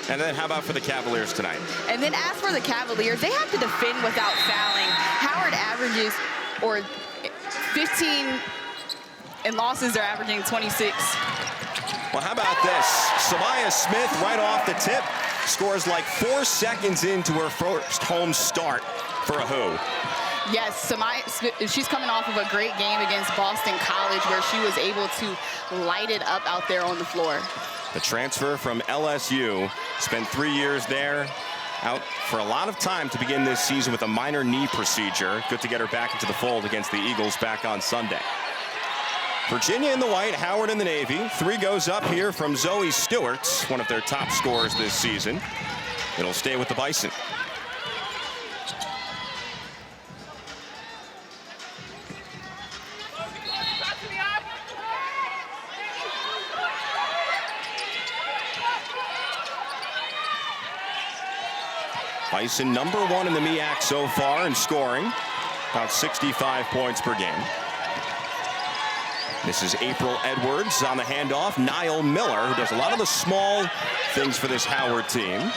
And then how about for the Cavaliers tonight? And then as for the Cavaliers, they have to defend without fouling. Howard averages, or 15 in losses, they're averaging 26. Well, how about this? Samaya Smith, right off the tip, scores like 4 seconds into her first home start for a Who. Yes, Samaya Smith, she's coming off of a great game against Boston College where she was able to light it up out there on the floor. The transfer from LSU, spent 3 years there, out for a lot of time to begin this season with a minor knee procedure. Good to get her back into the fold against the Eagles back on Sunday. Virginia in the white, Howard in the navy. 3 goes up here from Zoe Stewart, one of their top scorers this season. It'll stay with the Bison. Bison #1 in the MEAC so far in scoring, about 65 points per game. This is April Edwards on the handoff. Niall Miller, who does a lot of the small things for this Howard team.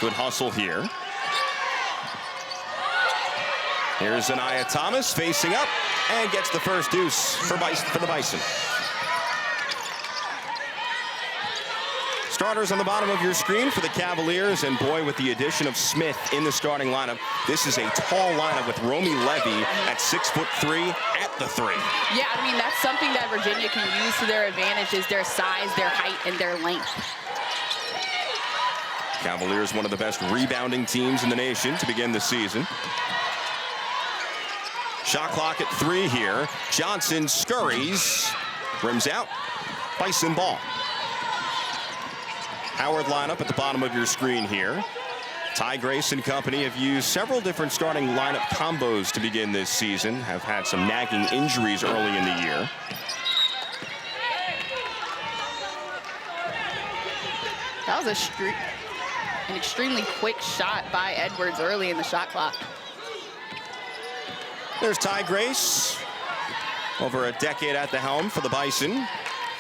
Good hustle here. Here's Anaya Thomas facing up and gets the first deuce for the Bison. Starters on the bottom of your screen for the Cavaliers, and boy, with the addition of Smith in the starting lineup, this is a tall lineup with Romy Levy at 6'3" at the 3. Yeah, I mean, that's something that Virginia can use to their advantage, is their size, their height, and their length. Cavaliers, one of the best rebounding teams in the nation to begin the season. Shot clock at 3 here. Johnson scurries, rims out, Bison ball. Howard lineup at the bottom of your screen here. Ty Grace and company have used several different starting lineup combos to begin this season, have had some nagging injuries early in the year. That was an extremely quick shot by Edwards early in the shot clock. There's Ty Grace, over a decade at the helm for the Bison.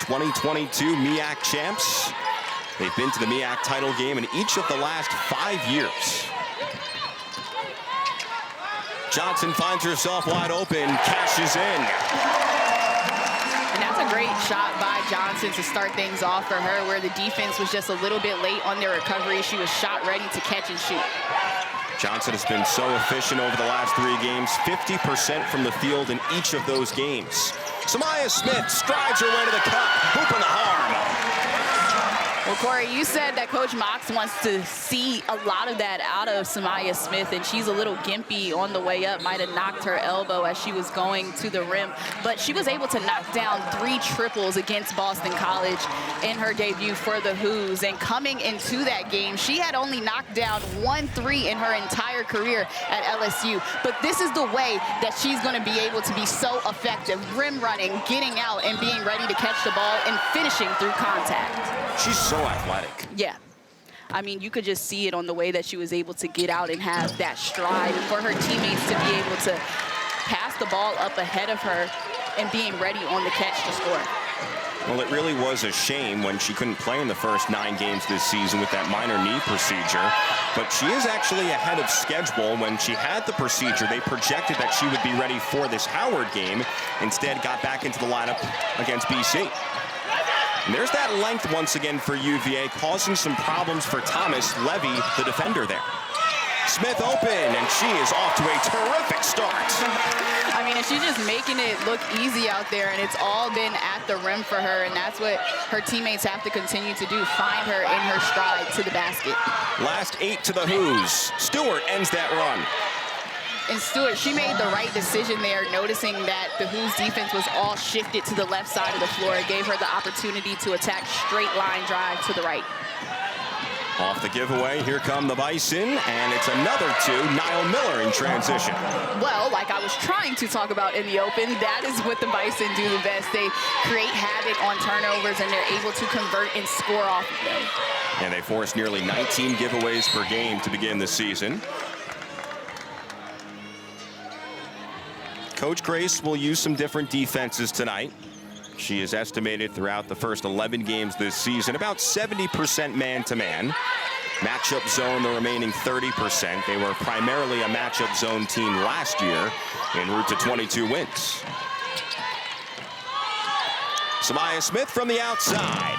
2022 MEAC champs. They've been to the MEAC title game in each of the last 5 years. Johnson finds herself wide open, cashes in. And that's a great shot by Johnson to start things off for her, where the defense was just a little bit late on their recovery. She was shot ready to catch and shoot. Johnson has been so efficient over the last 3 games, 50% from the field in each of those games. Samaya Smith strides her way to the cup, hoop in the arm. Well, Corey, you said that Coach Mox wants to see a lot of that out of Samaya Smith, and she's a little gimpy on the way up, might have knocked her elbow as she was going to the rim, but she was able to knock down 3 triples against Boston College in her debut for the Who's. And coming into that game, she had only knocked down 1 3 in her entire career at LSU. But this is the way that she's going to be able to be so effective, rim running, getting out, and being ready to catch the ball and finishing through contact. She's so athletic. Yeah. I mean, you could just see it on the way that she was able to get out and have that stride, for her teammates to be able to pass the ball up ahead of her and being ready on the catch to score. Well, it really was a shame when she couldn't play in the first 9 games this season with that minor knee procedure. But she is actually ahead of schedule. When she had the procedure, they projected that she would be ready for this Howard game. Instead, got back into the lineup against BC. And there's that length once again for UVA, causing some problems for Thomas Levy, the defender there. Smith open, and she is off to a terrific start. I mean, and she's just making it look easy out there, and it's all been at the rim for her, and that's what her teammates have to continue to do, find her in her stride to the basket. Last 8 to the Who's. Stewart ends that run. And Stewart, she made the right decision there, noticing that the Who's defense was all shifted to the left side of the floor. It gave her the opportunity to attack straight line drive to the right. Off the giveaway, here come the Bison, and it's another 2, Niall Miller in transition. Well, like I was trying to talk about in the open, that is what the Bison do the best. They create havoc on turnovers, and they're able to convert and score off of them. And they forced nearly 19 giveaways per game to begin the season. Coach Grace will use some different defenses tonight. She is estimated throughout the first 11 games this season about 70% man-to-man. Matchup zone the remaining 30%. They were primarily a matchup zone team last year en route to 22 wins. Samaya Smith from the outside.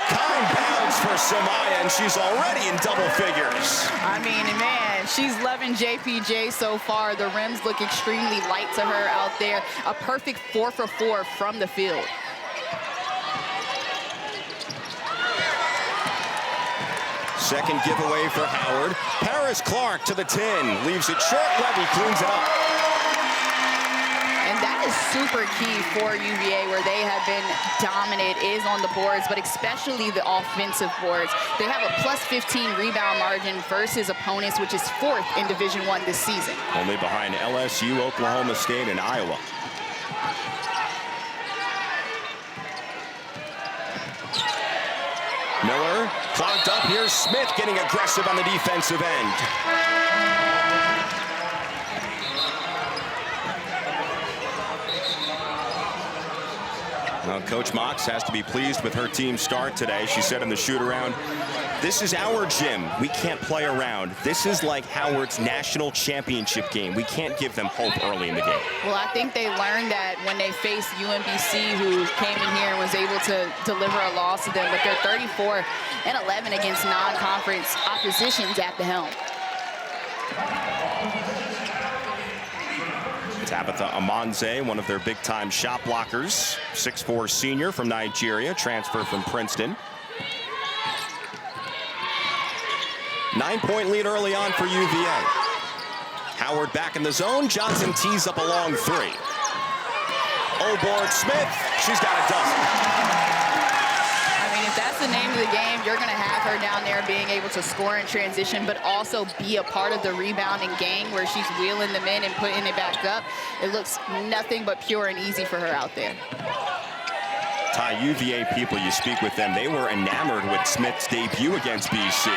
Kind bounce for Samaya, and she's already in double figures. I mean, man, she's loving JPJ so far. The rims look extremely light to her out there. A perfect 4 for 4 from the field. Second giveaway for Howard. Paris Clark to the 10. Leaves it short. Levy cleans it up. And that is super key for UVA, where they have been dominant, is on the boards, but especially the offensive boards. They have a plus 15 rebound margin versus opponents, which is 4th in Division I this season. Only behind LSU, Oklahoma State, and Iowa. Miller clogged up. Here's Smith getting aggressive on the defensive end. Well, Coach Mox has to be pleased with her team's start today. She said in the shoot-around, "This is our gym. We can't play around. This is like Howard's national championship game. We can't give them hope early in the game." Well, I think they learned that when they faced UMBC, who came in here and was able to deliver a loss to them, but they're 34-11 against non-conference oppositions at the helm. Tabitha Amanze, one of their big-time shot blockers, 6'4" senior from Nigeria, transfer from Princeton. 9-point lead early on for UVA. Howard back in the zone. Johnson tees up a long 3. O-board Smith. She's got a dozen. I mean, if that's the name of the game, you're going to have her down there being able to score in transition, but also be a part of the rebounding gang where she's wheeling them in and putting it back up. It looks nothing but pure and easy for her out there. Ty, UVA people, you speak with them, they were enamored with Smith's debut against BC.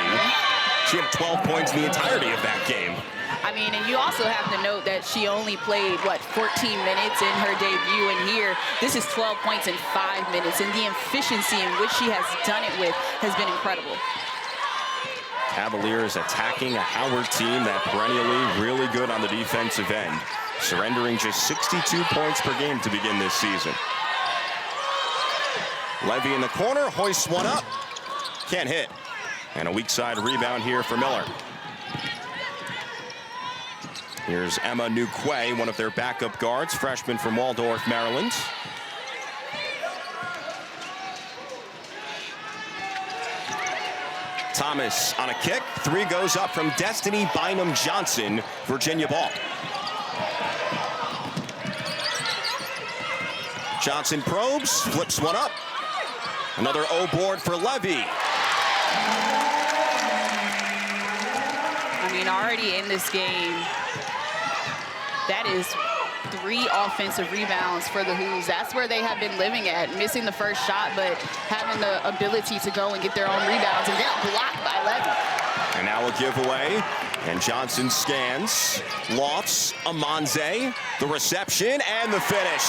She had 12 points in the entirety of that game. I mean, and you also have to note that she only played, 14 minutes in her debut, and here, this is 12 points in 5 minutes, and the efficiency in which she has done it with has been incredible. Cavaliers attacking a Howard team that perennially really good on the defensive end, surrendering just 62 points per game to begin this season. Levy in the corner, hoists one up, can't hit. And a weak side rebound here for Miller. Here's Emma Nukwe, one of their backup guards, freshman from Waldorf, Maryland. Thomas on a kick. 3 goes up from Destiny Bynum Johnson, Virginia ball. Johnson probes, flips one up. Another O-board for Levy. I mean, already in this game, that is 3 offensive rebounds for the Hoos. That's where they have been living at, missing the first shot, but having the ability to go and get their own rebounds, and they're blocked by Levy. And now a giveaway, and Johnson scans, lofts, Amanze, the reception, and the finish.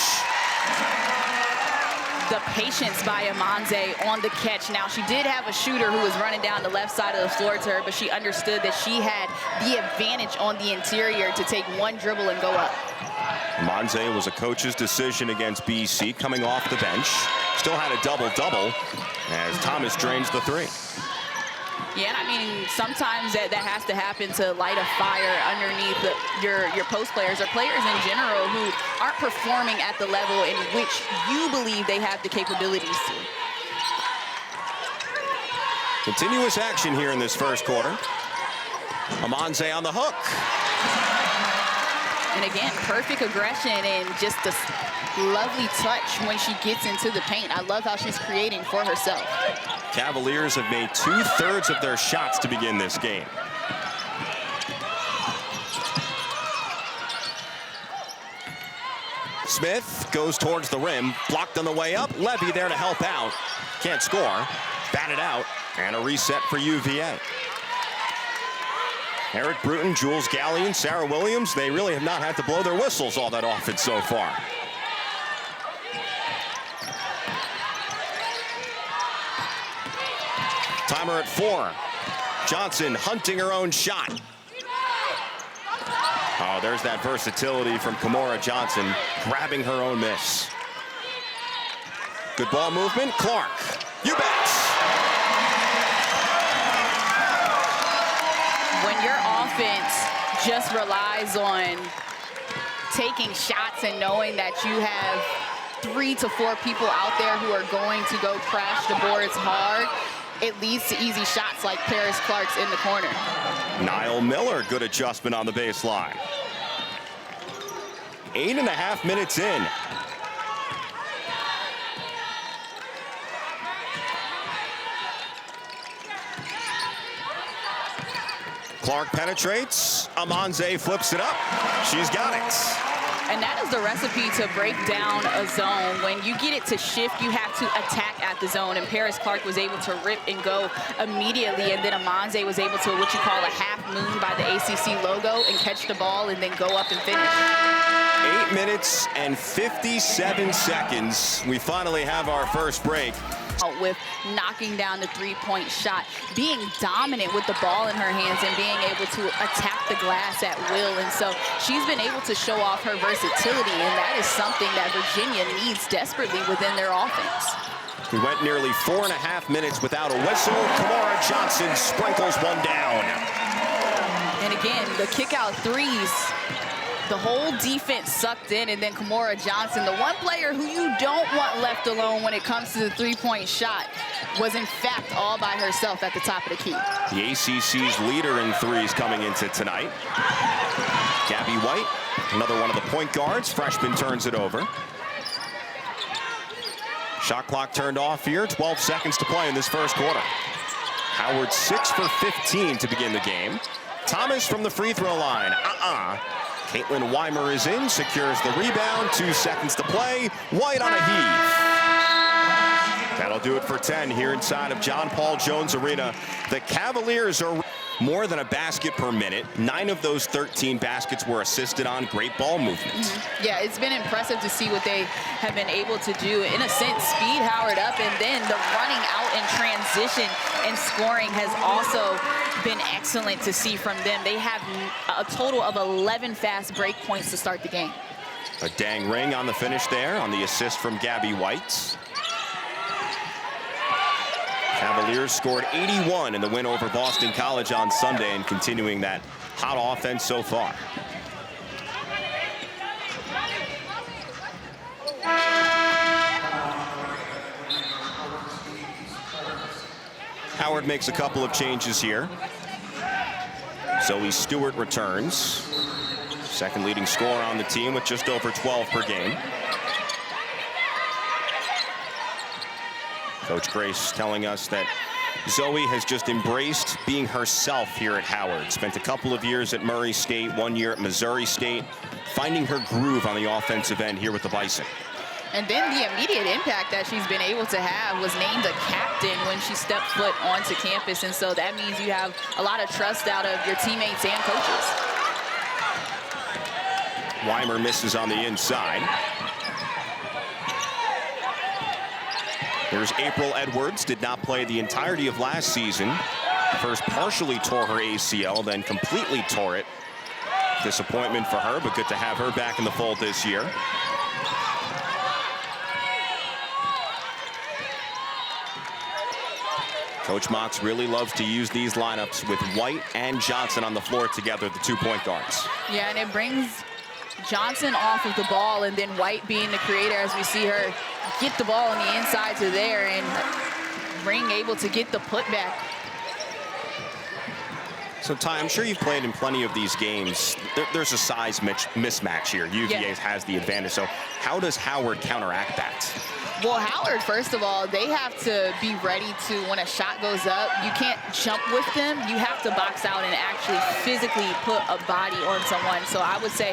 The patience by Amanze on the catch. Now, she did have a shooter who was running down the left side of the floor to her, but she understood that she had the advantage on the interior to take one dribble and go up. Amanze was a coach's decision against BC, coming off the bench. Still had a double-double as Thomas drains the 3. Yeah, and I mean, sometimes that has to happen to light a fire underneath your post players or players in general who aren't performing at the level in which you believe they have the capabilities to. Continuous action here in this first quarter. Amanze on the hook. And again, perfect aggression and just a lovely touch when she gets into the paint. I love how she's creating for herself. Cavaliers have made 2/3 of their shots to begin this game. Smith goes towards the rim, blocked on the way up. Levy there to help out. Can't score. Batted out, and a reset for UVA. Eric Bruton, Jules Gallion, Sarah Williams, they really have not had to blow their whistles all that often so far. Timer at 4. Johnson hunting her own shot. Oh, there's that versatility from Kymora Johnson, grabbing her own miss. Good ball movement. Clark. You bet. When your offense just relies on taking shots and knowing that you have 3 to 4 people out there who are going to go crash the boards hard, it leads to easy shots like Paris Clark's in the corner. Niall Miller, good adjustment on the baseline. 8.5 minutes in. Clark penetrates. Amanze flips it up. She's got it. And that is the recipe to break down a zone. When you get it to shift, you have to attack at the zone. And Paris Clark was able to rip and go immediately. And then Amanze was able to what you call a half moon by the ACC logo and catch the ball and then go up and finish. 8 minutes and 57 seconds. We finally have our first break. With knocking down the three-point shot, being dominant with the ball in her hands and being able to attack the glass at will. And so she's been able to show off her versatility, and that is something that Virginia needs desperately within their offense. We went nearly 4.5 minutes without a whistle. Kymora Johnson sprinkles one down. And again, the kick-out threes, the whole defense sucked in, and then Kymora Johnson, the one player who you don't want left alone when it comes to the three-point shot, was in fact all by herself at the top of the key. The ACC's leader in threes coming into tonight. Gabby White, another one of the point guards. Freshman turns it over. Shot clock turned off here. 12 seconds to play in this first quarter. Howard 6 for 15 to begin the game. Thomas from the free throw line. Caitlin Weimer is in, secures the rebound. 2 seconds to play. White on a heave. That'll do it for 10 here inside of John Paul Jones Arena. The Cavaliers are more than a basket per minute. 9 of those 13 baskets were assisted on. Great ball movement. Yeah, it's been impressive to see what they have been able to do. In a sense, speed Howard up, and then the running out in transition and scoring has also been excellent to see from them. They have a total of 11 fast break points to start the game. A dang ring on the finish there on the assist from Gabby White. Cavaliers scored 81 in the win over Boston College on Sunday, and continuing that hot offense so far. Howard makes a couple of changes here. Zoe Stewart returns. Second leading scorer on the team with just over 12 per game. Coach Grace telling us that Zoe has just embraced being herself here at Howard. Spent a couple of years at Murray State, 1 year at Missouri State, finding her groove on the offensive end here with the Bison. And then the immediate impact that she's been able to have was named a captain when she stepped foot onto campus. And so that means you have a lot of trust out of your teammates and coaches. Weimer misses on the inside. There's April Edwards, did not play the entirety of last season. First partially tore her ACL, then completely tore it. Disappointment for her, but good to have her back in the fold this year. Coach Mox really loves to use these lineups with White and Johnson on the floor together, the 2-point guards. Yeah, and it brings Johnson off of the ball, and then White being the creator as we see her get the ball on the inside to there, and Ring able to get the putback. So, Ty, I'm sure you've played in plenty of these games. There's a size mismatch here. UVA has the advantage. So how does Howard counteract that? Well, Howard, first of all, they have to be ready to, when a shot goes up, you can't jump with them. You have to box out and actually physically put a body on someone. So I would say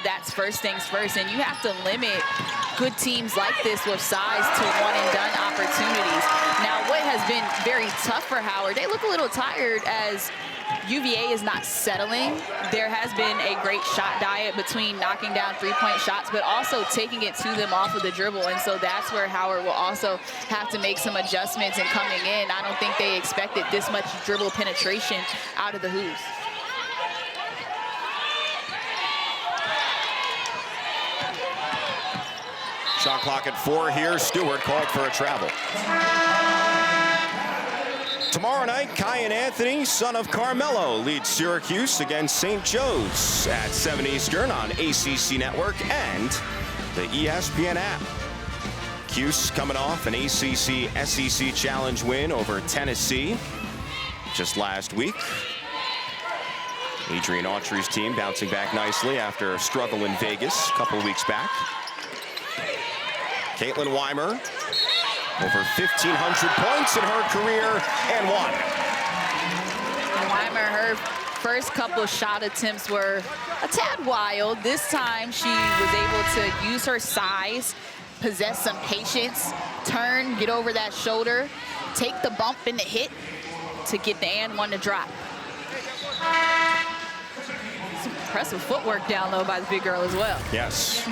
that's first things first. And you have to limit good teams like this with size to one-and-done opportunities. Now, what has been very tough for Howard. They look a little tired as UVA is not settling. There has been a great shot diet between knocking down three-point shots, but also taking it to them off of the dribble. And so that's where Howard will also have to make some adjustments and coming in. I don't think they expected this much dribble penetration out of the Hoos. Shot clock at 4 here. Stewart called for a travel. Tomorrow night, Kyan Anthony, son of Carmelo, leads Syracuse against St. Joe's at 7 Eastern on ACC Network and the ESPN app. Cuse coming off an ACC SEC Challenge win over Tennessee just last week. Adrian Autry's team bouncing back nicely after a struggle in Vegas a couple weeks back. Caitlin Weimer, over 1,500 points in her career and won. Weimer, her first couple of shot attempts were a tad wild. This time she was able to use her size, possess some patience, turn, get over that shoulder, take the bump and the hit to get the and one to drop. Some impressive footwork down low by the big girl as well. Yes.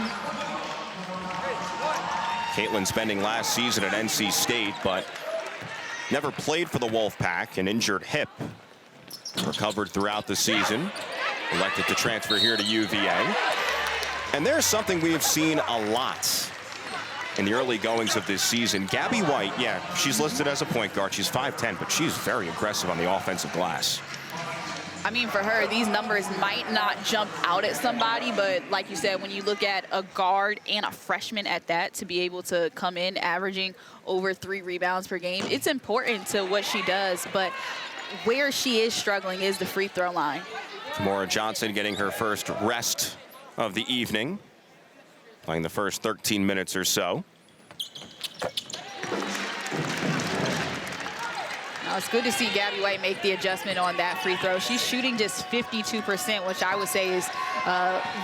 Caitlin spending last season at NC State, but never played for the Wolfpack, an injured hip. Recovered throughout the season. Elected to transfer here to UVA. And there's something we have seen a lot in the early goings of this season. Gabby White, yeah, she's listed as a point guard. She's 5'10", but she's very aggressive on the offensive glass. I mean, for her, these numbers might not jump out at somebody, but like you said, when you look at a guard and a freshman at that, to be able to come in averaging over 3 rebounds per game, it's important to what she does, but where she is struggling is the free throw line. Kymora Johnson getting her first rest of the evening, playing the first 13 minutes or so. Now, it's good to see Gabby White make the adjustment on that free throw. She's shooting just 52%, which I would say is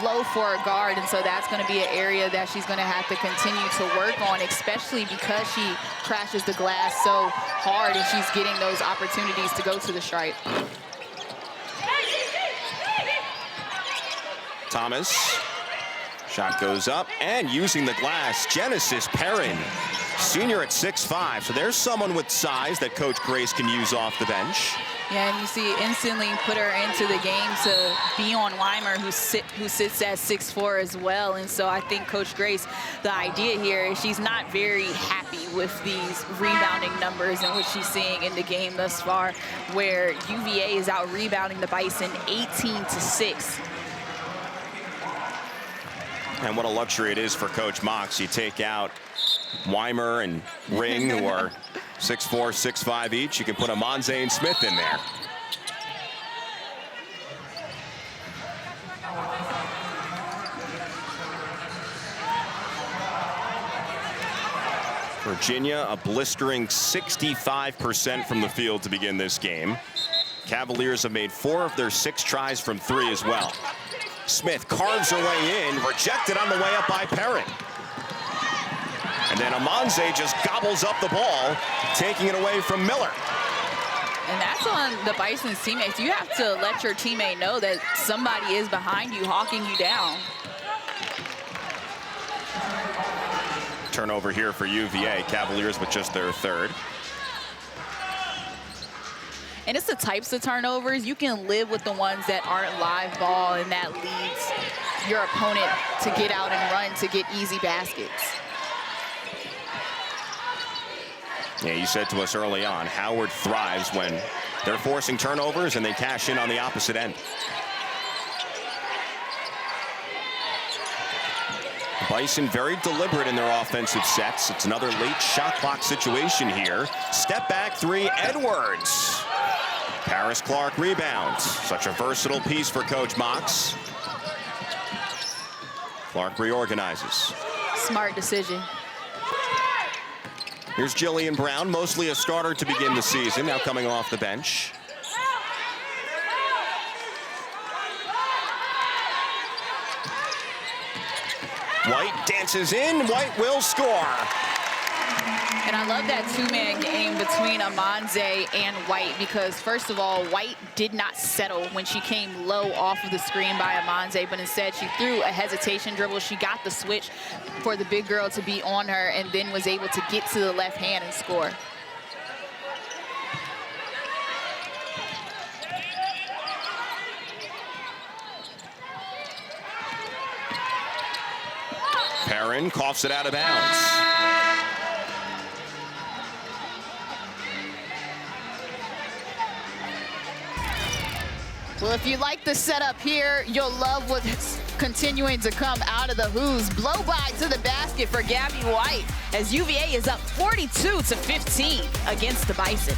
low for a guard, and so that's going to be an area that she's going to have to continue to work on, especially because she crashes the glass so hard and she's getting those opportunities to go to the stripe. Thomas, shot goes up, and using the glass, Genesis Perrin, senior at 6'5", so there's someone with size that Coach Grace can use off the bench. Yeah, and you see instantly put her into the game to be on Weimer, who sits at 6'4" as well. And so I think Coach Grace, the idea here is she's not very happy with these rebounding numbers and what she's seeing in the game thus far, where UVA is out rebounding the Bison 18-6. And what a luxury it is for Coach Mox. You take out Weimer and Ring, who are 6'4", 6'5" each. You can put Amanze and Smith in there. Virginia, a blistering 65% from the field to begin this game. Cavaliers have made 4 of their 6 tries from 3 as well. Smith carves her way in, rejected on the way up by Perrin. And then Amanze just gobbles up the ball, taking it away from Miller. And that's on the Bison's teammates. You have to let your teammate know that somebody is behind you, hawking you down. Turnover here for UVA. Cavaliers with just their 3rd. And it's the types of turnovers. You can live with the ones that aren't live ball and that leads your opponent to get out and run to get easy baskets. Yeah, you said to us early on, Howard thrives when they're forcing turnovers and they cash in on the opposite end. Bison very deliberate in their offensive sets. It's another late shot clock situation here. Step back 3, Edwards. Paris Clark rebounds. Such a versatile piece for Coach Mox. Clark reorganizes. Smart decision. Here's Jillian Brown, mostly a starter to begin the season, now coming off the bench. White dances in. White will score. And I love that two-man game between Amanze and White because, first of all, White did not settle when she came low off of the screen by Amanze, but instead she threw a hesitation dribble. She got the switch for the big girl to be on her and then was able to get to the left hand and score. Perrin coughs it out of bounds. Well, if you like the setup here, you'll love what's continuing to come out of the Hoos. Blow by to the basket for Gabby White as UVA is up 42-15 against the Bison.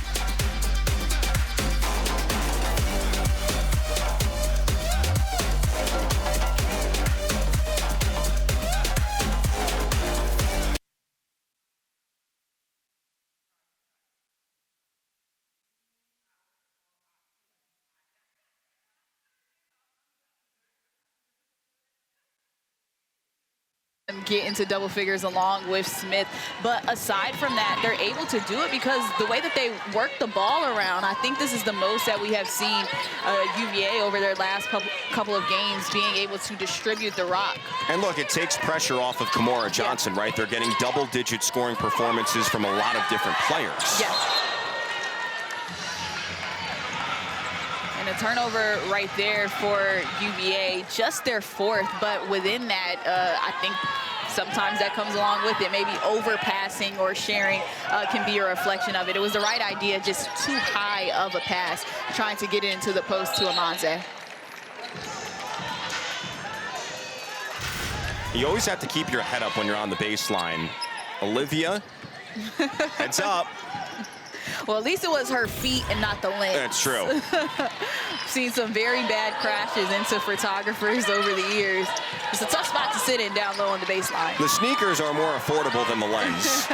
Get into double figures along with Smith, but aside from that, they're able to do it because the way that they work the ball around, I think this is the most that we have seen UVA over their last couple of games being able to distribute the rock. And look, it takes pressure off of Kymora Johnson, right? They're getting double-digit scoring performances from a lot of different players. Yes. And a turnover right there for UVA, just their fourth, but within that, I think sometimes that comes along with it. Maybe overpassing or sharing can be a reflection of it. It was the right idea, just too high of a pass, trying to get it into the post to Amanze. You always have to keep your head up when you're on the baseline. Olivia, heads up. Well, at least it was her feet and not the lens. That's true. Seen some very bad crashes into photographers over the years. It's a tough spot to sit in down low on the baseline. The sneakers are more affordable than the lens.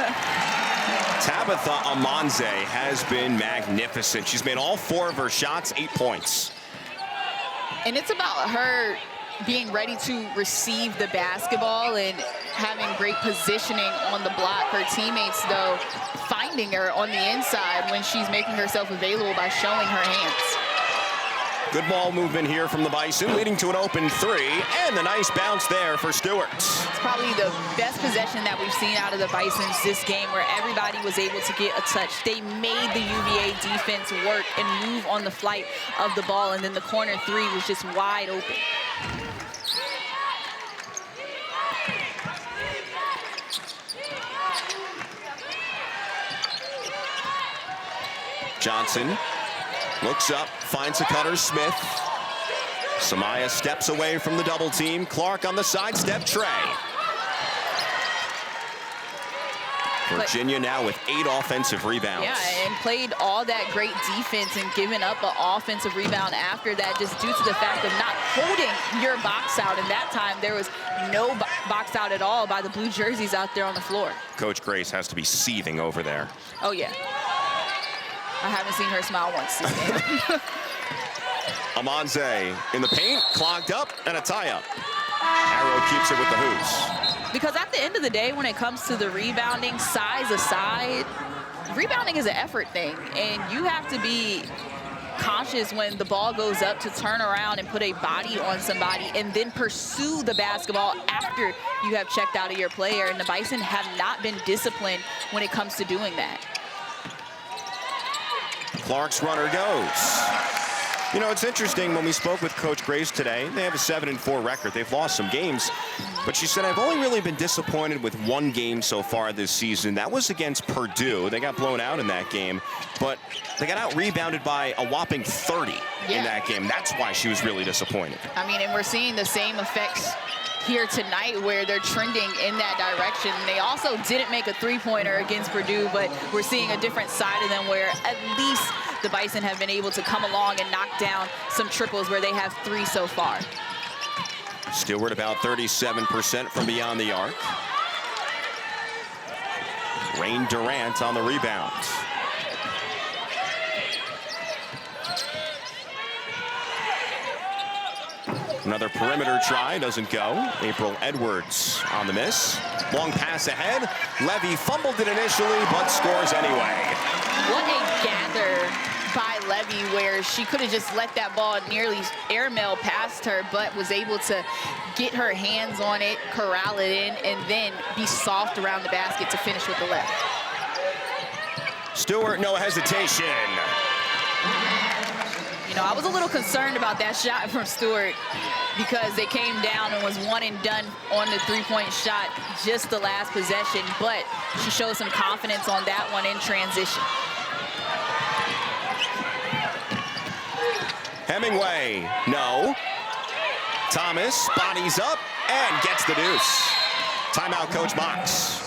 Tabitha Amanze has been magnificent. She's made all 4 of her shots, 8 points. And it's about her being ready to receive the basketball and having great positioning on the block. Her teammates, though, finding her on the inside when she's making herself available by showing her hands. Good ball movement here from the Bison, leading to an open 3, and the nice bounce there for Stewart. It's probably the best possession that we've seen out of the Bisons this game, where everybody was able to get a touch. They made the UVA defense work and move on the flight of the ball, and then the corner 3 was just wide open. Johnson looks up, finds a cutter, Smith. Samaya steps away from the double team. Clark on the sidestep tray. Virginia now with 8 offensive rebounds. Yeah, and played all that great defense and given up an offensive rebound after that, just due to the fact of not holding your box out. And that time there was no box out at all by the blue jerseys out there on the floor. Coach Grace has to be seething over there. Oh, yeah. I haven't seen her smile once this game. Amanze in the paint, clogged up, and a tie-up. Arrow keeps it with the Hoos. Because at the end of the day, when it comes to the rebounding, size aside, rebounding is an effort thing. And you have to be conscious when the ball goes up to turn around and put a body on somebody and then pursue the basketball after you have checked out of your player. And the Bison have not been disciplined when it comes to doing that. Clark's runner goes. You know, it's interesting, when we spoke with Coach Grace today, they have a 7-4 record. They've lost some games, but she said, I've only really been disappointed with 1 game so far this season. That was against Purdue. They got blown out in that game, but they got out-rebounded by a whopping 30 in that game. That's why she was really disappointed. I mean, and we're seeing the same effects here tonight where they're trending in that direction. They also didn't make a 3-pointer against Purdue, but we're seeing a different side of them where at least the Bison have been able to come along and knock down some triples where they have 3 so far. Stewart about 37% from beyond the arc. Rain Durant on the rebound. Another perimeter try, doesn't go. April Edwards on the miss. Long pass ahead. Levy fumbled it initially, but scores anyway. What a gather by Levy, where she could have just let that ball nearly airmail past her, but was able to get her hands on it, corral it in, and then be soft around the basket to finish with the left. Stewart, no hesitation. You know, I was a little concerned about that shot from Stewart because they came down and was one and done on the three-point shot just the last possession, but she showed some confidence on that one in transition. Hemingway, no. Thomas bodies up and gets the deuce. Timeout, Coach Mox.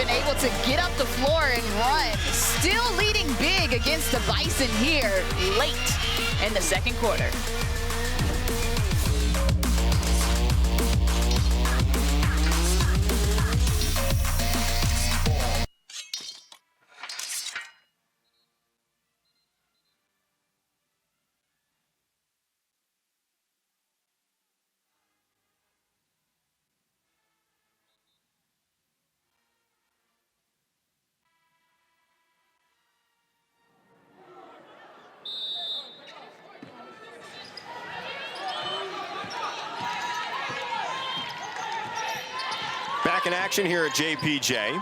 Able to get up the floor and run. Still leading big against the Bison here late in the second quarter. Back in action here at JPJ.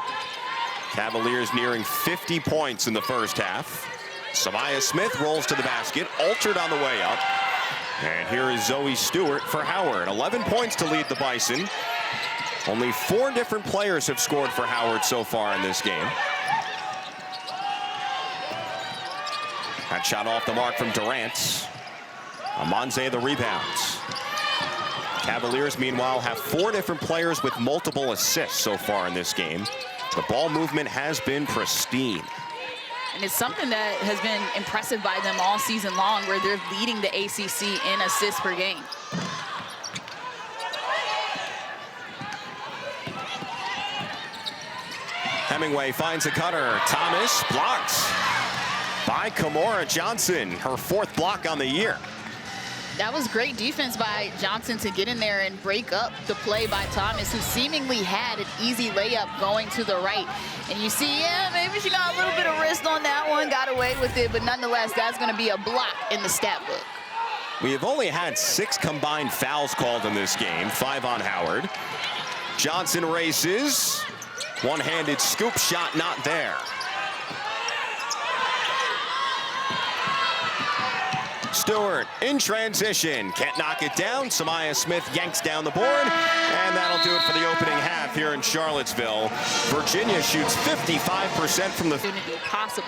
Cavaliers nearing 50 points in the first half. Samaya Smith rolls to the basket, altered on the way up. And here is Zoe Stewart for Howard. 11 points to lead the Bison. Only 4 different players have scored for Howard so far in this game. That shot off the mark from Durant. Amanze the rebounds. Cavaliers, meanwhile, have 4 different players with multiple assists so far in this game. The ball movement has been pristine. And it's something that has been impressive by them all season long, where they're leading the ACC in assists per game. Hemingway finds a cutter. Thomas blocked by Kymora Johnson, her 4th block on the year. That was great defense by Johnson to get in there and break up the play by Thomas, who seemingly had an easy layup going to the right. And you see, yeah, maybe she got a little bit of wrist on that one, got away with it, but nonetheless, that's going to be a block in the stat book. We have only had 6 combined fouls called in this game, 5 on Howard. Johnson races. One-handed scoop shot not there. Stewart in transition, can't knock it down. Samaya Smith yanks down the board, and that'll do it for the opening half here in Charlottesville. Virginia shoots 55% from the possible.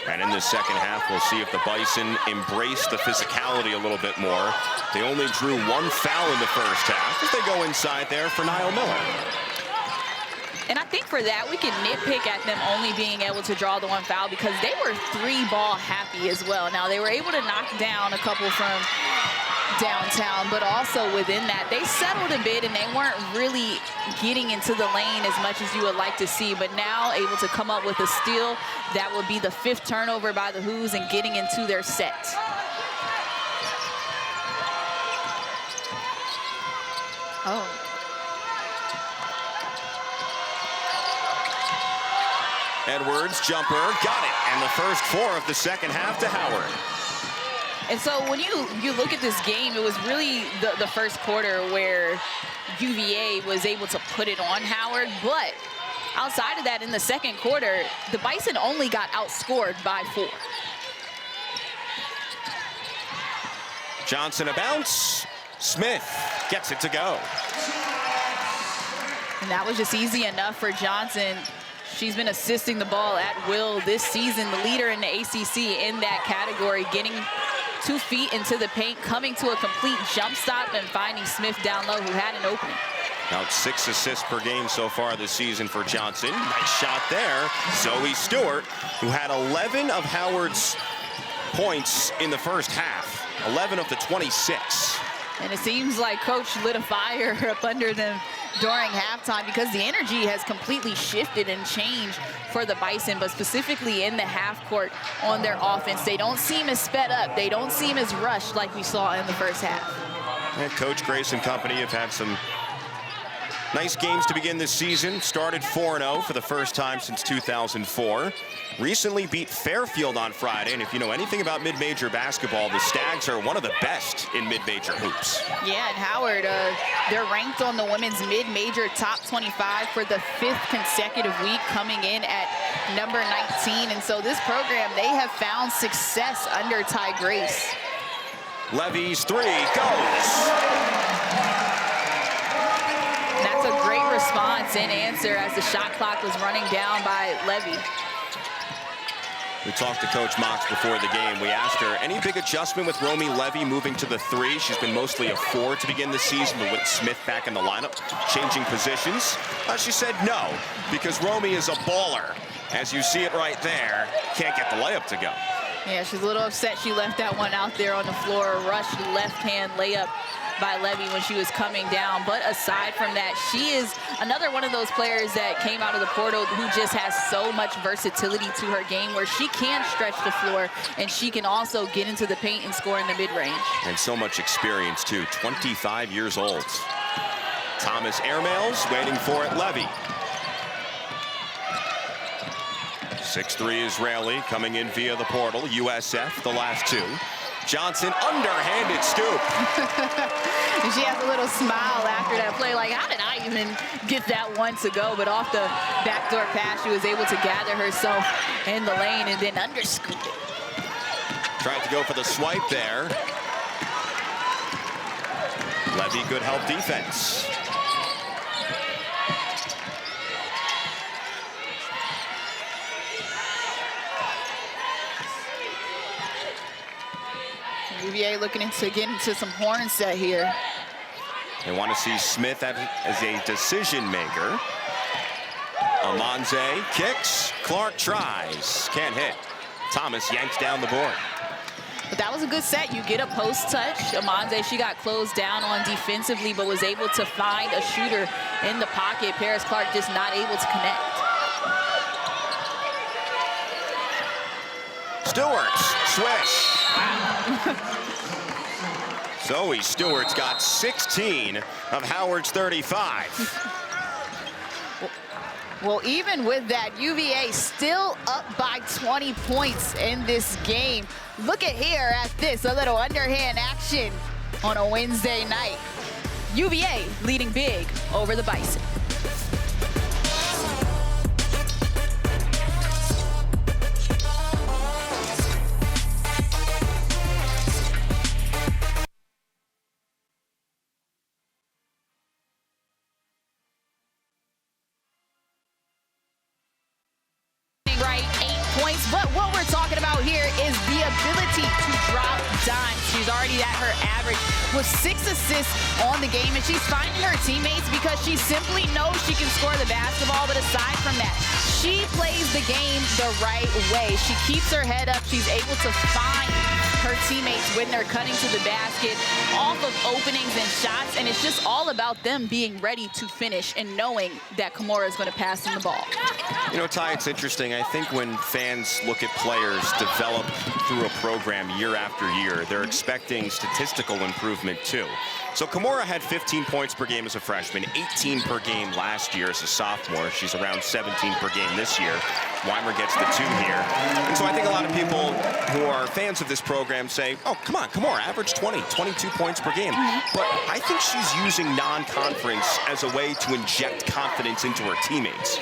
And in the second half, we'll see if the Bison embrace the physicality a little bit more. They only drew 1 foul in the first half as they go inside there for Niall Miller. And I think for that, we can nitpick at them only being able to draw the 1 foul because they were 3-ball happy as well. Now, they were able to knock down a couple from downtown, but also within that, they settled a bit and they weren't really getting into the lane as much as you would like to see, but now able to come up with a steal. That would be the 5th turnover by the Hoos and getting into their set. Oh. Edwards, jumper, got it. And the first 4 of the second half to Howard. And so when you look at this game, it was really the first quarter where UVA was able to put it on Howard. But outside of that, in the second quarter, the Bison only got outscored by 4. Johnson a bounce. Smith gets it to go. And that was just easy enough for Johnson. She's been assisting the ball at will this season, the leader in the ACC in that category, getting 2 feet into the paint, coming to a complete jump stop and finding Smith down low, who had an opening. Now 6 assists per game so far this season for Johnson. Nice shot there. Zoe Stewart, who had 11 of Howard's points in the first half, 11 of the 26. And it seems like Coach lit a fire up under them during halftime because the energy has completely shifted and changed for the Bison, but specifically in the half court on their offense. They don't seem as sped up. They don't seem as rushed like we saw in the first half. And Coach Grace and company have had some nice games to begin this season. Started 4-0 for the first time since 2004. Recently beat Fairfield on Friday, and if you know anything about mid-major basketball, the Stags are one of the best in mid-major hoops. Yeah, and Howard, they're ranked on the women's mid-major top 25 for the 5th consecutive week, coming in at number 19. And so this program, they have found success under Ty Grace. Levy's three goes. That's a great response and answer as the shot clock was running down by Levy. We talked to Coach Mox before the game. We asked her, any big adjustment with Romy Levy moving to the 3? She's been mostly a 4 to begin the season, but with Smith back in the lineup, changing positions. She said no, because Romy is a baller. As you see it right there, can't get the layup to go. Yeah, she's a little upset she left that one out there on the floor. A rushed left-hand layup by Levy when she was coming down. But aside from that, she is another one of those players that came out of the portal who just has so much versatility to her game, where she can stretch the floor and she can also get into the paint and score in the mid-range. And so much experience too, 25 years old. Thomas airmails, waiting for it, Levy. 6'3" Israeli coming in via the portal, USF, the last 2. Johnson, underhanded scoop. And she has a little smile after that play, like, how did I even get that one to go? But off the backdoor pass, she was able to gather herself in the lane and then underscoop it. Tried to go for the swipe there. Levy, good help defense. UVA looking to get into some horn set here. They want to see Smith as a decision maker. Amanze kicks, Clark tries, can't hit. Thomas yanks down the board. But that was a good set. You get a post touch. Amanze, she got closed down on defensively, but was able to find a shooter in the pocket. Paris Clark just not able to connect. Stewart's swish. Wow. Zoe Stewart's got 16 of Howard's 35. Well, even with that, UVA still up by 20 points in this game. Look at here at this, a little underhand action on a Wednesday night. UVA leading big over the Bison. But what we're talking about here is the ability to drop dimes. She's already at her average with 6 assists on the game, and she's finding her teammates because she simply knows she can score the basketball. But aside from that, she plays the game the right way. She keeps her head up. She's able to find her teammates when they're cutting to the basket off of openings and shots, and it's just all about them being ready to finish and knowing that Kymora is going to pass them the ball. You know, Ty, it's interesting. I think when fans look at players develop through a program year after year, they're expecting statistical improvement too. So Kymora had 15 points per game as a freshman, 18 per game last year as a sophomore. She's around 17 per game this year. Weimer gets the 2 here. And so I think a lot of people who are fans of this program say, oh, come on, Kymora, average 20, 22 points per game. But I think she's using non-conference as a way to inject confidence into her teammates.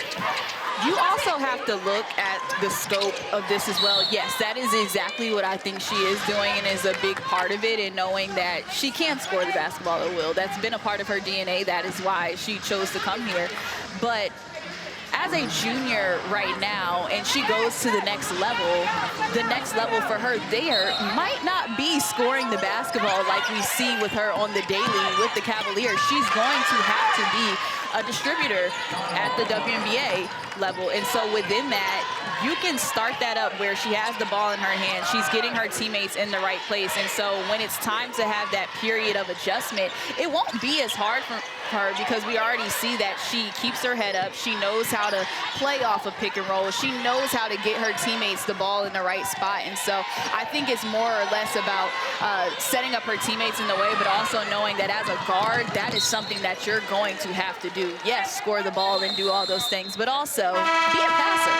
You also have to look at the scope of this as well. Yes, that is exactly what I think she is doing and is a big part of it, and knowing that she can score the basketball at will. That's been a part of her DNA. That is why she chose to come here. But as a junior right now, and she goes to the next level for her there might not be scoring the basketball like we see with her on the daily with the Cavaliers. She's going to have to be a distributor at the WNBA level. And so within that, you can start that up where she has the ball in her hand. She's getting her teammates in the right place. And so when it's time to have that period of adjustment, it won't be as hard for her because we already see that she keeps her head up. She knows how to play off of pick and roll. She knows how to get her teammates the ball in the right spot. And so I think it's more or less about setting up her teammates in the way, but also knowing that as a guard, that is something that you're going to have to do. Yes, score the ball and do all those things, but also be a passer.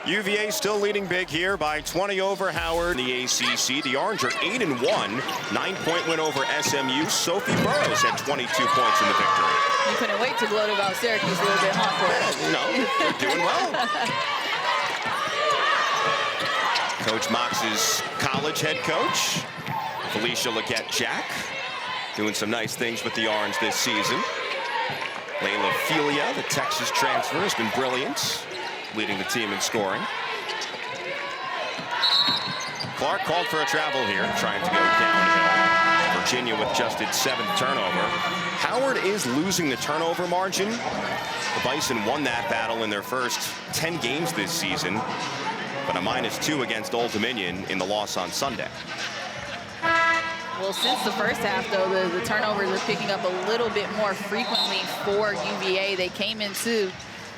UVA still leading big here by 20 over Howard in the ACC. The Orange are 8-1, 9-point win over SMU. Sophie Burrows had 22 points in the victory. You couldn't wait to gloat about Syracuse a little bit, huh, Corey? No, they're doing well. Coach Mox's college head coach, Felicia Leggett-Jack, doing some nice things with the Orange this season. Layla Felia, the Texas transfer, has been brilliant, leading the team in scoring. Clark called for a travel here, trying to go downhill. Virginia with just its 7th turnover. Howard is losing the turnover margin. The Bison won that battle in their first 10 games this season, but a -2 against Old Dominion in the loss on Sunday. Well, since the first half, though, the turnovers are picking up a little bit more frequently for UVA. They came into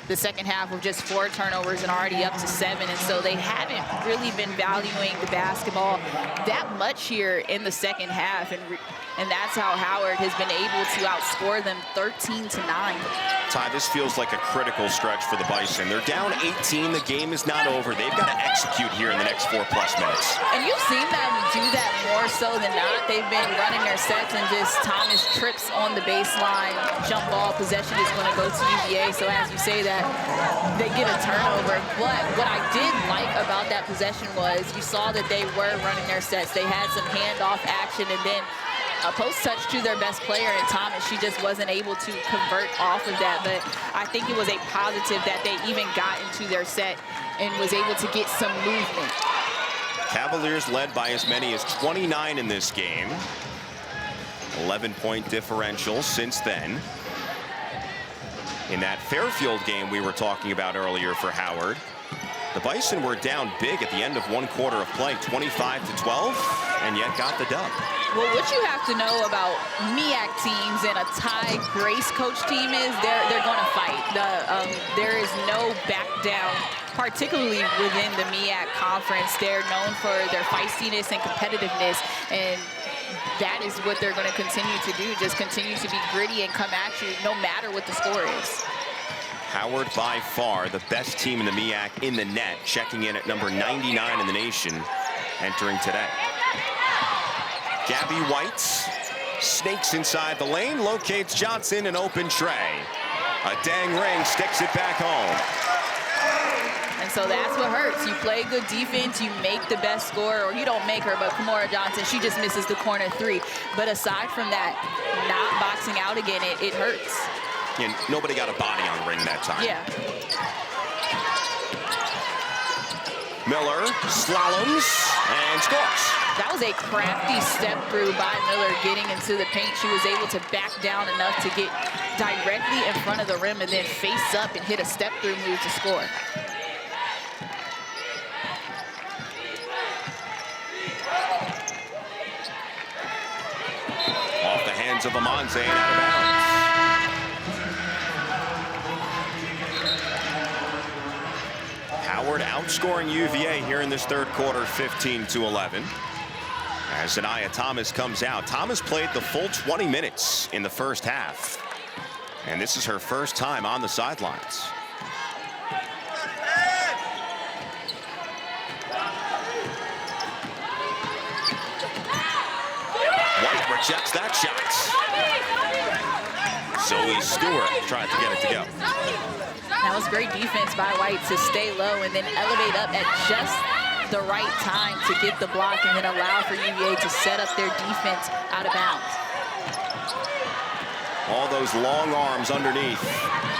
the second half with just 4 turnovers and already up to 7, and so they haven't really been valuing the basketball that much here in the second half, and that's how Howard has been able to outscore them 13-9. Ty, this feels like a critical stretch for the Bison. They're down 18. The game is not over. They've got to execute here in the next 4+ minutes. And you've seen them do that more so than not. They've been running their sets and just Thomas trips on the baseline. Jump ball possession is going to go to UVA. So as you say that, they get a turnover. But what I did like about that possession was you saw that they were running their sets. They had some handoff action and then a post touch to their best player in Thomas. She just wasn't able to convert off of that, but I think it was a positive that they even got into their set and was able to get some movement. Cavaliers led by as many as 29 in this game. 11-point differential since then. In that Fairfield game we were talking about earlier for Howard, the Bison were down big at the end of 1 quarter of play, 25-12, and yet got the dub. Well, what you have to know about MEAC teams and a Ty Grace coach team is they're going to fight. There is no back down, particularly within the MEAC conference. They're known for their feistiness and competitiveness, and that is what they're going to continue to do, just continue to be gritty and come at you no matter what the score is. Howard by far the best team in the MEAC in the net, checking in at number 99 in the nation, entering today. Gabby White snakes inside the lane, locates Johnson, an open tray. A dang ring sticks it back home. And so that's what hurts. You play good defense, you make the best score, or you don't make her, but Kymora Johnson, she just misses the corner 3. But aside from that, not boxing out again, it hurts. And nobody got a body on the ring that time. Yeah. Miller slaloms and scores. That was a crafty step through by Miller getting into the paint. She was able to back down enough to get directly in front of the rim and then face up and hit a step through move to score. Off the hands of Amanze and out of bounds. Howard outscoring UVA here in this 3rd quarter, 15-11. As Zanaya Thomas comes out. Thomas played the full 20 minutes in the first half. And this is her first time on the sidelines. White rejects that shot. Zoe Stewart trying to get it to go. That was great defense by White to stay low and then elevate up at just the right time to get the block and then allow for UVA to set up their defense out of bounds. All those long arms underneath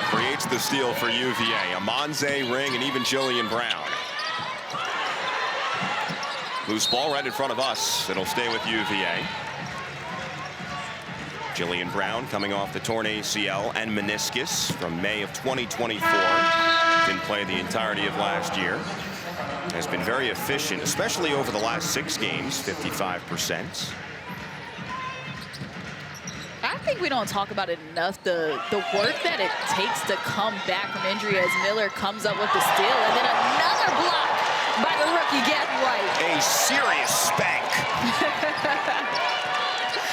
creates the steal for UVA. Amanze, Ring, and even Jillian Brown. Loose ball right in front of us. It'll stay with UVA. Jillian Brown coming off the torn ACL and meniscus from May of 2024. Didn't play the entirety of last year. Has been very efficient, especially over the last 6 games, 55%. I think we don't talk about it enough, the work that it takes to come back from injury as Miller comes up with the steal, and then another block by the rookie, Gabby White. A serious spank.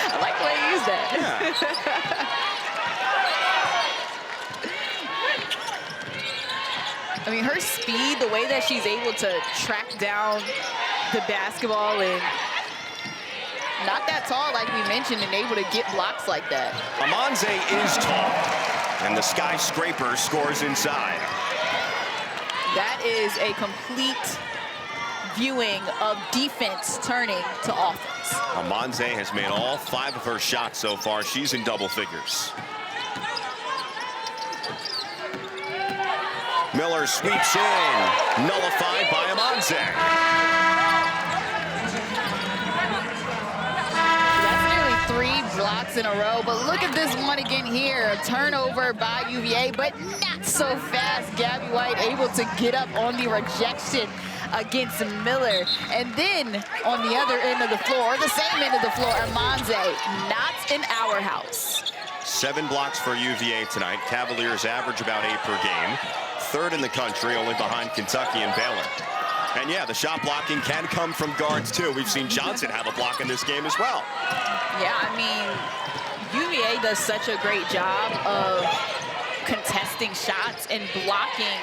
I like the way you use that. Yeah. I mean, her speed, the way that she's able to track down the basketball and not that tall, like we mentioned, and able to get blocks like that. Amanze is tall, and the skyscraper scores inside. That is a complete viewing of defense turning to offense. Amanze has made all 5 of her shots so far. She's in double figures. Miller sweeps in, nullified by Amanze. Blocks in a row, but look at this one again here. A turnover by UVA, but not so fast. Gabby White able to get up on the rejection against Miller. And then on the other end of the floor, the same end of the floor, Amanze, not in our house. 7 blocks for UVA tonight. Cavaliers average about 8 per game. 3rd in the country, only behind Kentucky and Baylor. And yeah, the shot blocking can come from guards too. We've seen Johnson have a block in this game as well. Yeah, I mean, UVA does such a great job of contesting shots and blocking,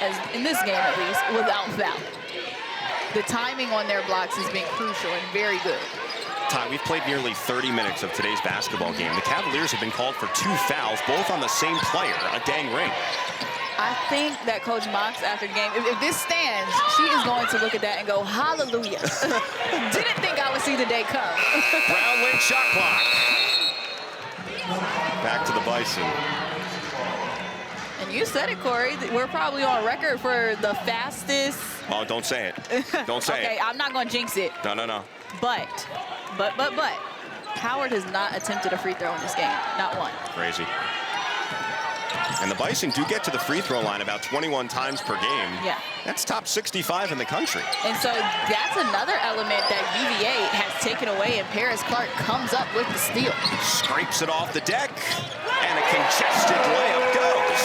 as in this game at least, without foul. The timing on their blocks has been crucial and very good. Ty, we've played nearly 30 minutes of today's basketball game. The Cavaliers have been called for 2 fouls, both on the same player, a dang ring. I think that Coach Mox, after the game, if this stands, she is going to look at that and go, hallelujah. Didn't think I would see the day come. Brown late shot clock. Back to the Bison. And you said it, Corey. We're probably on record for the fastest. Oh, don't say it. Don't say it. Okay, I'm not going to jinx it. No. But, Howard has not attempted a free throw in this game. Not one. Crazy. And the Bison do get to the free throw line about 21 times per game. Yeah. That's top 65 in the country. And so that's another element that UVA has taken away, and Paris Clark comes up with the steal. Scrapes it off the deck, and a congested layup goes.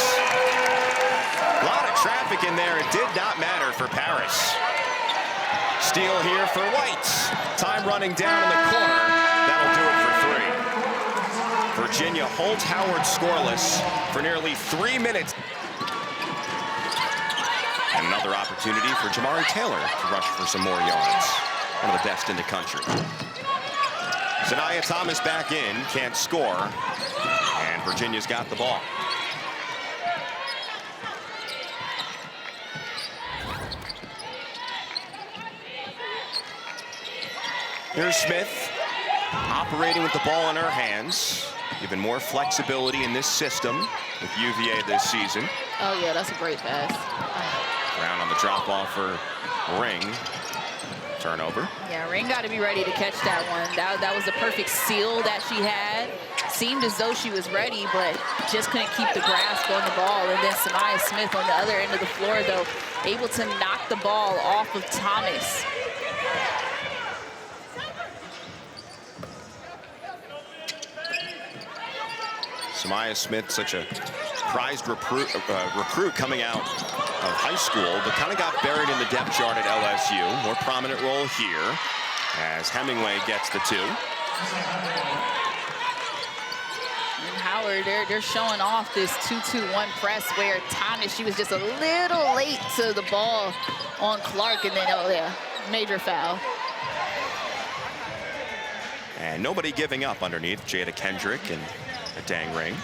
A lot of traffic in there. It did not matter for Paris. Steal here for White. Time running down in the corner. That'll do it for 3. Virginia holds Howard scoreless for nearly 3 minutes. And another opportunity for Jamari Taylor to rush for some more yards. One of the best in the country. Sanaya Thomas back in, can't score. And Virginia's got the ball. Here's Smith, operating with the ball in her hands. Even more flexibility in this system with UVA this season. Oh, yeah, that's a great pass. Brown on the drop-off for Ring. Turnover. Yeah, Ring got to be ready to catch that one. That was the perfect seal that she had. Seemed as though she was ready, but just couldn't keep the grasp on the ball. And then Samaya Smith on the other end of the floor, though, able to knock the ball off of Thomas. Samaya Smith, such a prized recruit coming out of high school, but kind of got buried in the depth chart at LSU. More prominent role here as Hemingway gets the 2. And Howard, they're showing off this 2-2-1 press where Thomas, she was just a little late to the ball on Clark, and then, oh yeah, major foul. And nobody giving up underneath. Jada Kendrick and a dang ring.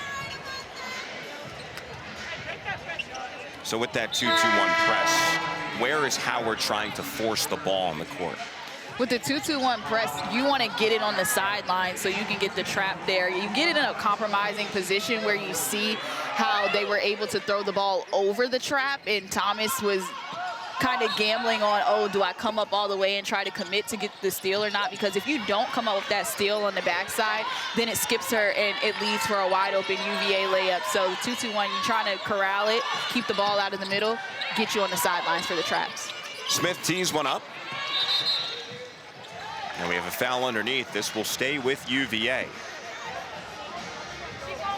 So with that 2-2-1 press, where is Howard trying to force the ball on the court? With the 2-2-1 press, you want to get it on the sideline so you can get the trap there. You get it in a compromising position where you see how they were able to throw the ball over the trap, and Thomas was kind of gambling on, oh, do I come up all the way and try to commit to get the steal or not? Because if you don't come up with that steal on the backside, then it skips her and it leads for a wide open UVA layup. So the 2-2-1, you're trying to corral it, keep the ball out of the middle, get you on the sidelines for the traps. Smith tees one up. And we have a foul underneath. This will stay with UVA.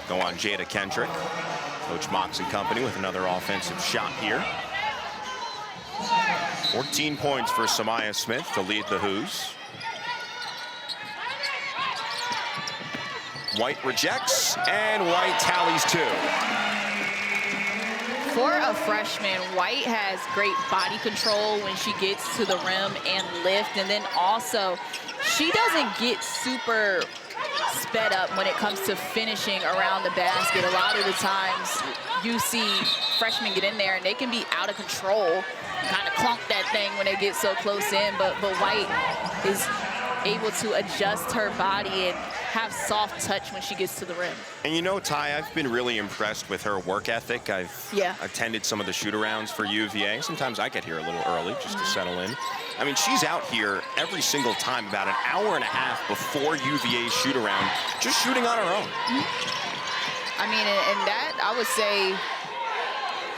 Go on Jada Kendrick. Coach Mox and company with another offensive shot here. 14 points for Samaya Smith to lead the Hoos. White rejects, and White tallies 2. For a freshman, White has great body control when she gets to the rim and lift. And then also, she doesn't get super sped up when it comes to finishing around the basket. A lot of the times you see freshmen get in there and they can be out of control, kind of clunk that thing when they get so close in, but White is able to adjust her body and have soft touch when she gets to the rim. And you know, Ty, I've been really impressed with her work ethic. I've attended some of the shoot-arounds for UVA. Sometimes I get here a little early just to settle in. I mean, she's out here every single time about an hour and a half before UVA's shoot-around, just shooting on her own. I mean, and that, I would say,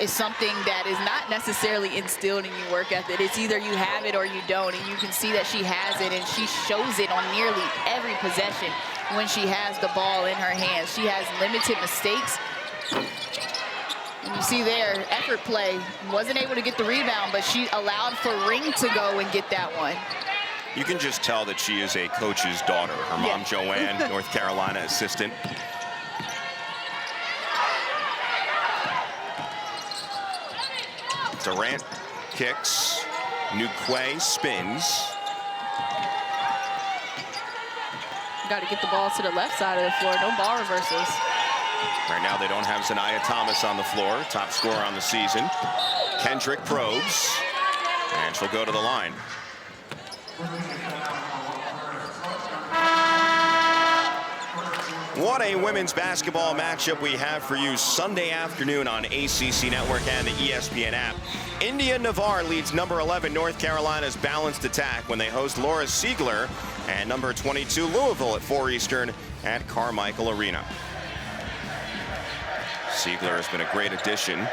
is something that is not necessarily instilled in your work ethic. It's either you have it or you don't, and you can see that she has it, and she shows it on nearly every possession when she has the ball in her hands. She has limited mistakes. And you see there, effort play, wasn't able to get the rebound, but she allowed for Ring to go and get that one. You can just tell that she is a coach's daughter. Her mom, Joanne, North Carolina assistant. Durant kicks. Nukwe spins. Got to get the ball to the left side of the floor. No ball reversals. Right now they don't have Zanaya Thomas on the floor, top scorer on the season. Kendrick probes, and she'll go to the line. What a women's basketball matchup we have for you Sunday afternoon on ACC Network and the ESPN app. India Navarre leads number 11 North Carolina's balanced attack when they host Laura Siegler and number 22 Louisville at 4 Eastern at Carmichael Arena. Siegler has been a great addition,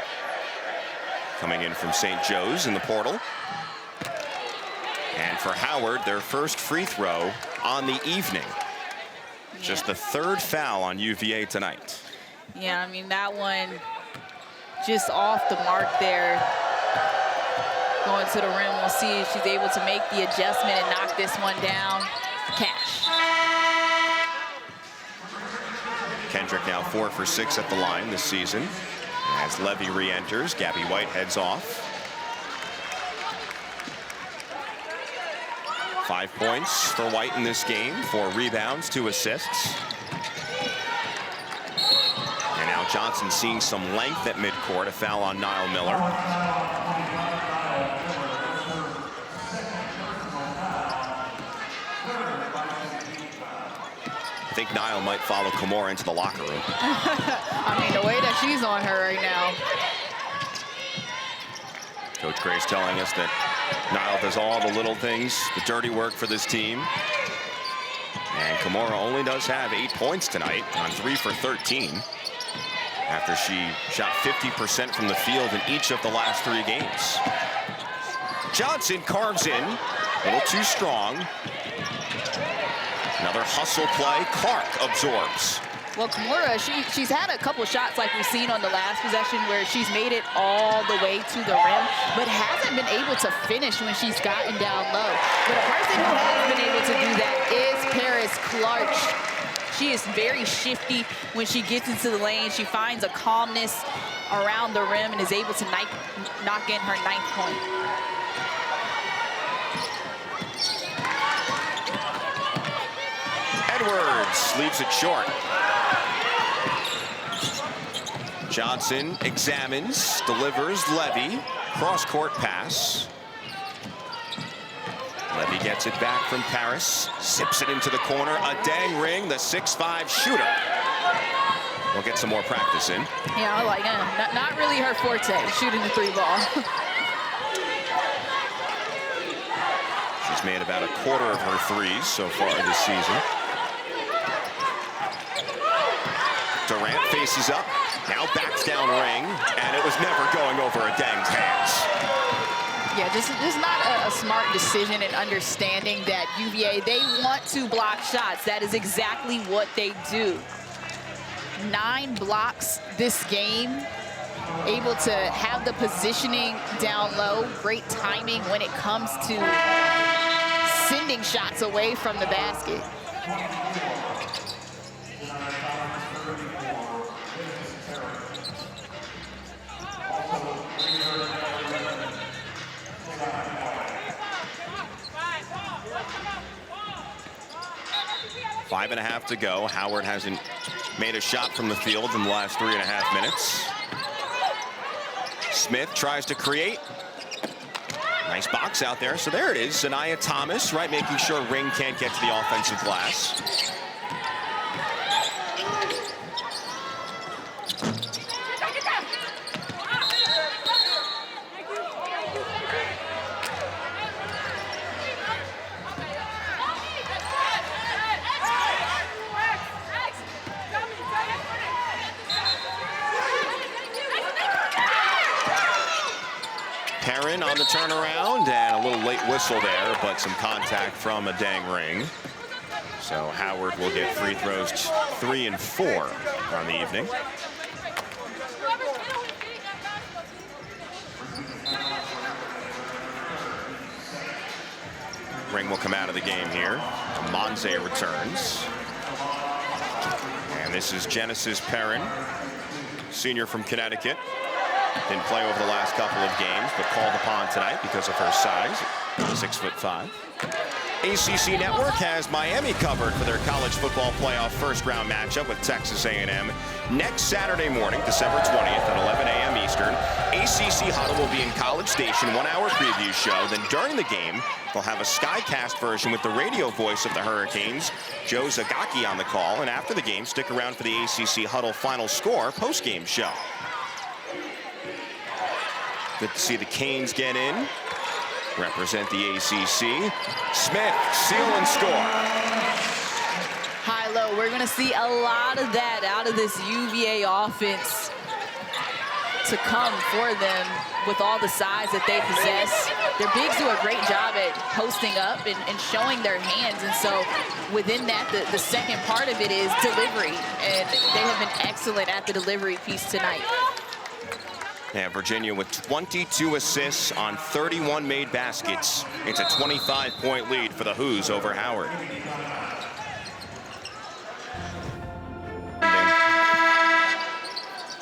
coming in from St. Joe's in the portal. And for Howard, their first free throw on the evening. Just the third foul on UVA tonight. Yeah, I mean, that one just off the mark there. Going to the rim, we'll see if she's able to make the adjustment and knock this one down. Cash. Kendrick now 4 for 6 at the line this season. As Levy re-enters, Gabby White heads off. 5 points for White in this game, 4 rebounds, 2 assists. And now Johnson seeing some length at midcourt, a foul on Niall Miller. I think Niall might follow Kymora into the locker room. I mean, the way that she's on her right now. Coach Gray's telling us that Niall does all the little things, the dirty work for this team. And Kymora only does have 8 points tonight on 3 for 13 after she shot 50% from the field in each of the last 3 games. Johnson carves in, a little too strong. Another hustle play, Clark absorbs. Well, Kymora, she's had a couple shots like we've seen on the last possession where she's made it all the way to the rim, but hasn't been able to finish when she's gotten down low. But a person who has been able to do that is Paris Clark. She is very shifty when she gets into the lane. She finds a calmness around the rim and is able to knock in her 9th point. Edwards leaves it short. Johnson examines, delivers Levy, cross-court pass. Levy gets it back from Paris, sips it into the corner, a dang ring, the 6'5" shooter. We'll get some more practice in. Yeah, I like it. Not really her forte, shooting the 3 ball. She's made about a quarter of her threes so far this season. Durant faces up, now backs down ring, and it was never going over a Deng's hands. Yeah, just not a smart decision in understanding that UVA, they want to block shots. That is exactly what they do. 9 blocks this game, able to have the positioning down low, great timing when it comes to sending shots away from the basket. Five and a half to go. Howard hasn't made a shot from the field in the last 3.5 minutes. Smith tries to create. Nice box out there. So there it is. Sanaya Thomas, right, making sure Ring can't get to the offensive glass. On the turnaround, and a little late whistle there, but some contact from a Deng Ring. So Howard will get free throws 3 and 4 on the evening. Ring will come out of the game here. Amanze returns. And this is Genesis Perrin, senior from Connecticut. Didn't play over the last couple of games, but called upon tonight because of her size, 6'5". ACC Network has Miami covered for their college football playoff first-round matchup with Texas A&M next Saturday morning, December 20th at 11 a.m. Eastern. ACC Huddle will be in College Station, 1-hour preview show. Then during the game, they'll have a Skycast version with the radio voice of the Hurricanes, Joe Zagaki, on the call. And after the game, stick around for the ACC Huddle final score post-game show. Good to see the Canes get in, represent the ACC. Smith, seal and score. High-low, we're going to see a lot of that out of this UVA offense to come for them with all the size that they possess. Their bigs do a great job at posting up and showing their hands. And so within that, the second part of it is delivery. And they have been excellent at the delivery piece tonight. Yeah, Virginia with 22 assists on 31 made baskets. It's a 25-point lead for the Hoos over Howard.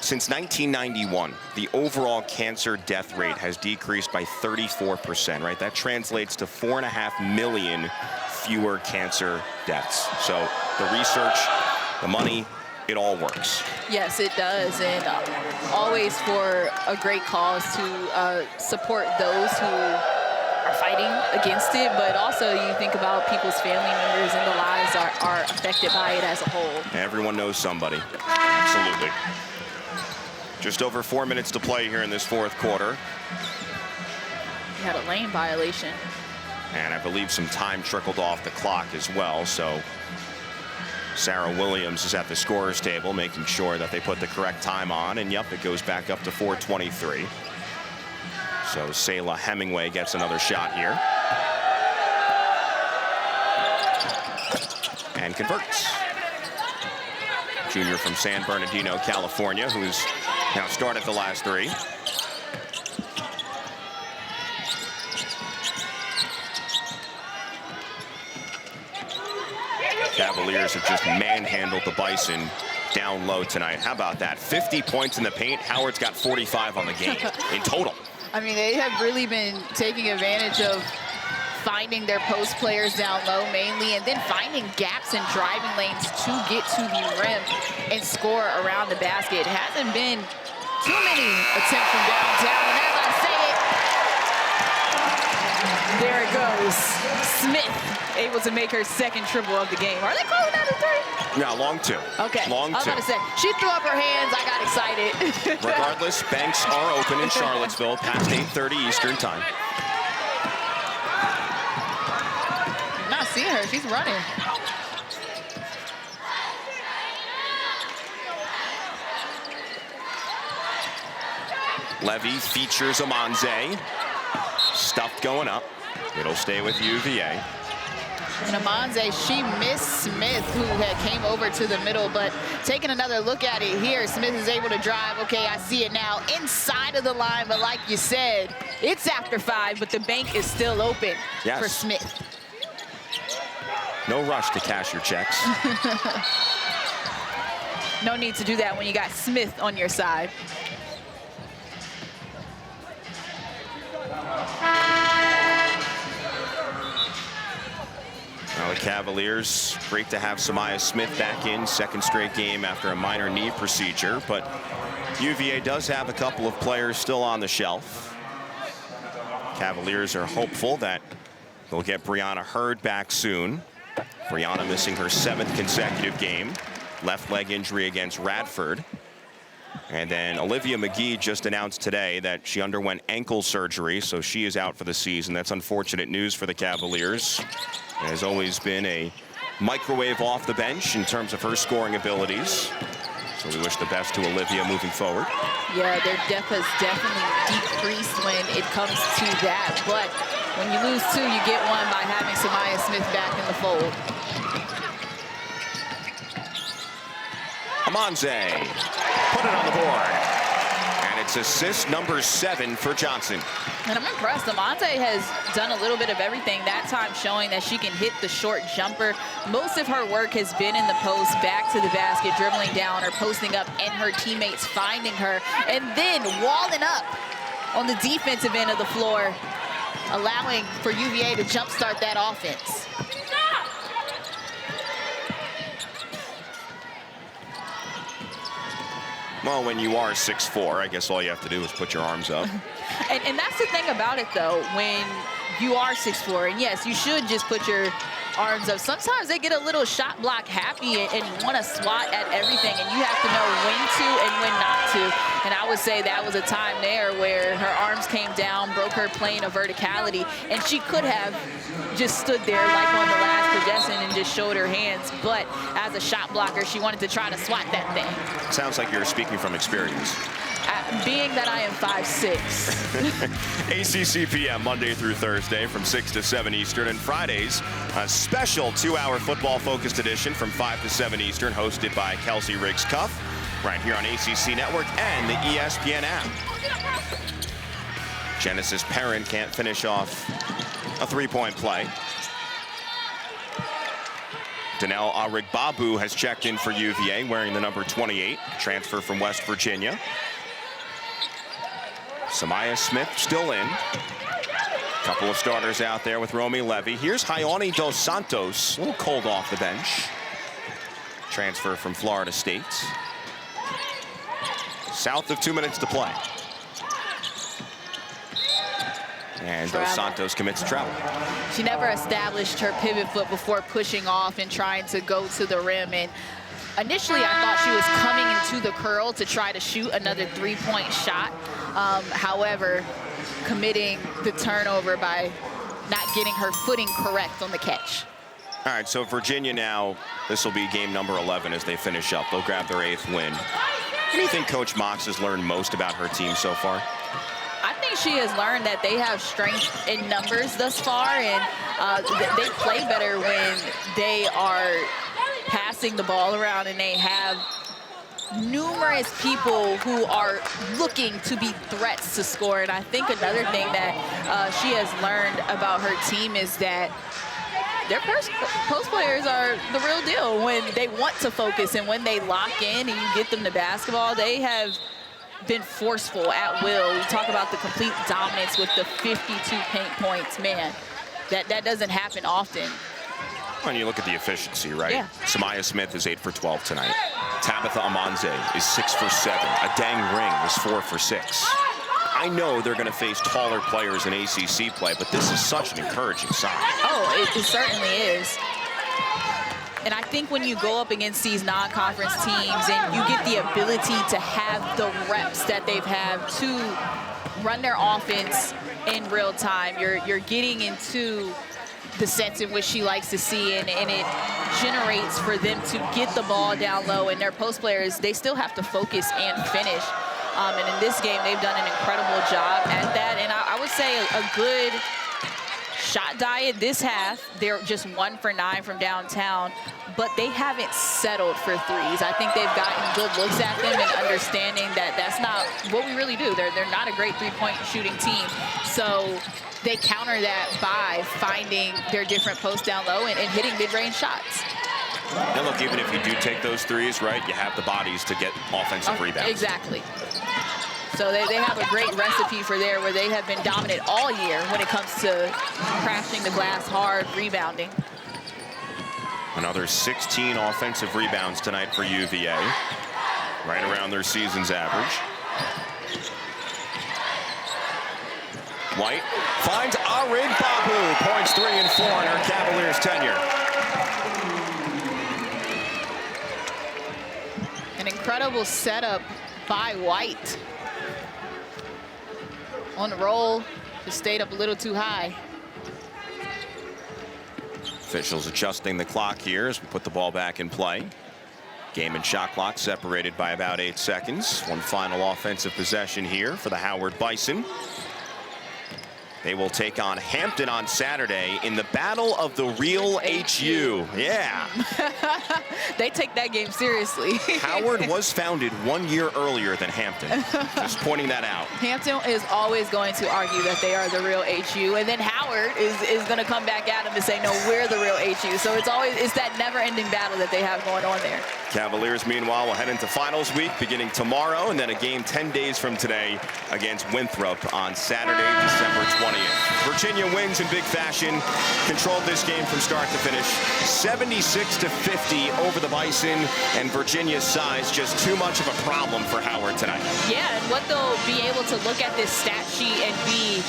Since 1991, the overall cancer death rate has decreased by 34%, right? That translates to 4.5 million fewer cancer deaths. So the research, the money, it all works. Yes, it does, and always for a great cause to support those who are fighting against it, but also you think about people's family members and the lives are affected by it as a whole. Everyone knows somebody. Absolutely. Just over 4 minutes to play here in this fourth quarter. You had a lane violation. And I believe some time trickled off the clock as well, so Sarah Williams is at the scorer's table making sure that they put the correct time on, and yep, it goes back up to 4:23. So Selah Hemingway gets another shot here. And converts. Junior from San Bernardino, California, who's now started the last 3. Cavaliers have just manhandled the Bison down low tonight. How about that? 50 points in the paint. Howard's got 45 on the game in total. I mean, they have really been taking advantage of finding their post players down low mainly, and then finding gaps in driving lanes to get to the rim and score around the basket. It hasn't been too many attempts from downtown, and as I say it, there it goes. Smith able to make her second triple of the game. Are they calling that a 3? No, long 2. Okay. Long 2. I was about to say, she threw up her hands. I got excited. Regardless, banks are open in Charlottesville past 8:30 Eastern time. see her. She's running. Levy features Amanze. Stuffed going up. It'll stay with UVA. And Amanze, she missed Smith, who had came over to the middle, but taking another look at it here, Smith is able to drive. Okay, I see it now, inside of the line, but like you said, it's after 5, but the bank is still open for Smith. No rush to cash your checks. No need to do that when you got Smith on your side. Well, the Cavaliers, great to have Samaya Smith back in, second straight game after a minor knee procedure, but UVA does have a couple of players still on the shelf. Cavaliers are hopeful that they'll get Brianna Hurd back soon. Brianna missing her 7th consecutive game, left leg injury against Radford. And then Olivia McGee just announced today that she underwent ankle surgery, so she is out for the season. That's unfortunate news for the Cavaliers. Has always been a microwave off the bench in terms of her scoring abilities. So we wish the best to Olivia moving forward. Yeah, their depth has definitely decreased when it comes to that. But when you lose 2, you get 1 by having Samaya Smith back in the fold. Amanze put it on the board. And it's assist number 7 for Johnson. And I'm impressed. Amanze has done a little bit of everything, that time showing that she can hit the short jumper. Most of her work has been in the post, back to the basket, dribbling down or posting up, and her teammates finding her, and then walling up on the defensive end of the floor, allowing for UVA to jumpstart that offense. Well, when you are 6'4", I guess all you have to do is put your arms up. And that's the thing about it, though, when you are 6'4", and yes, you should just put your arms up. Sometimes they get a little shot block happy and want to swat at everything, and you have to know when to and when not to. And I would say that was a time there where her arms came down, broke her plane of verticality, and she could have just stood there like on the last possession and just showed her hands. But as a shot blocker, she wanted to try to swat that thing. Sounds like you're speaking from experience. Being that I am 5'6". ACC PM Monday through Thursday from 6 to 7 Eastern, and Fridays a special 2-hour football-focused edition from 5 to 7 Eastern, hosted by Kelsey Riggs-Cuff, right here on ACC Network and the ESPN app. Genesis Perrin can't finish off a 3-point play. Danelle Arigbabu has checked in for UVA, wearing the number 28, transfer from West Virginia. Samaya Smith still in. Couple of starters out there with Romy Levy. Here's Hayani Dos Santos, a little cold off the bench. Transfer from Florida State. South of 2 minutes to play. And Dos Santos commits travel. She never established her pivot foot before pushing off and trying to go to the rim. And initially, I thought she was coming into the curl to try to shoot another 3-point shot. However, committing the turnover by not getting her footing correct on the catch. All right, so Virginia now, this will be game number 11 as they finish up. They'll grab their 8th win. What do you think Coach Mox has learned most about her team so far? I think she has learned that they have strength in numbers thus far, and they play better when they are passing the ball around and they have numerous people who are looking to be threats to score. And I think another thing that she has learned about her team is that their post players are the real deal. When they want to focus and when they lock in and you get them the basketball, they have been forceful at will. We talk about the complete dominance with the 52 paint points. Man, that doesn't happen often. When you look at the efficiency, right? Yeah. Samaya Smith is 8 for 12 tonight. Tabitha Amanze is 6 for 7. A Dang Ring is 4 for 6. I know they're going to face taller players in ACC play, but this is such an encouraging sign. Oh, it certainly is. And I think when you go up against these non-conference teams and you get the ability to have the reps that they've had to run their offense in real time, you're getting into the sets in which she likes to see, and it generates for them to get the ball down low. And their post players, they still have to focus and finish. And in this game, they've done an incredible job at that. And I would say a good shot diet this half. They're just 1 for 9 from downtown, but they haven't settled for threes. I think they've gotten good looks at them and understanding that that's not what we really do. They're not a great three-point shooting team. So they counter that by finding their different posts down low and hitting mid-range shots. And look, even if you do take those threes, right, you have the bodies to get offensive rebounds. Exactly. So they have a great recipe for there where they have been dominant all year when it comes to crashing the glass hard, rebounding. Another 16 offensive rebounds tonight for UVA, right around their season's average. White finds Arid Babu, points 3 and 4 in her Cavaliers tenure. An incredible setup by White. On the roll, just stayed up a little too high. Officials adjusting the clock here as we put the ball back in play. Game and shot clock separated by about 8 seconds. One final offensive possession here for the Howard Bison. They will take on Hampton on Saturday in the Battle of the Real HU. Yeah. They take that game seriously. Howard was founded 1 year earlier than Hampton. Just pointing that out. Hampton is always going to argue that they are the real HU, and then Howard is going to come back at him and say, no, we're the real HU. So it's that never-ending battle that they have going on there. Cavaliers, meanwhile, will head into finals week beginning tomorrow, and then a game 10 days from today against Winthrop on Saturday, December 20th. Virginia wins in big fashion, controlled this game from start to finish, 76-50 over the Bison, and Virginia's size just too much of a problem for Howard tonight. Yeah, and what they'll be able to look at this stat sheet and be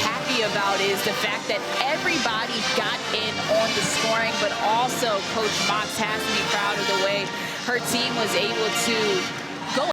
happy about is the fact that everybody got in on the scoring, but also Coach Mox has to be proud of the way her team was able to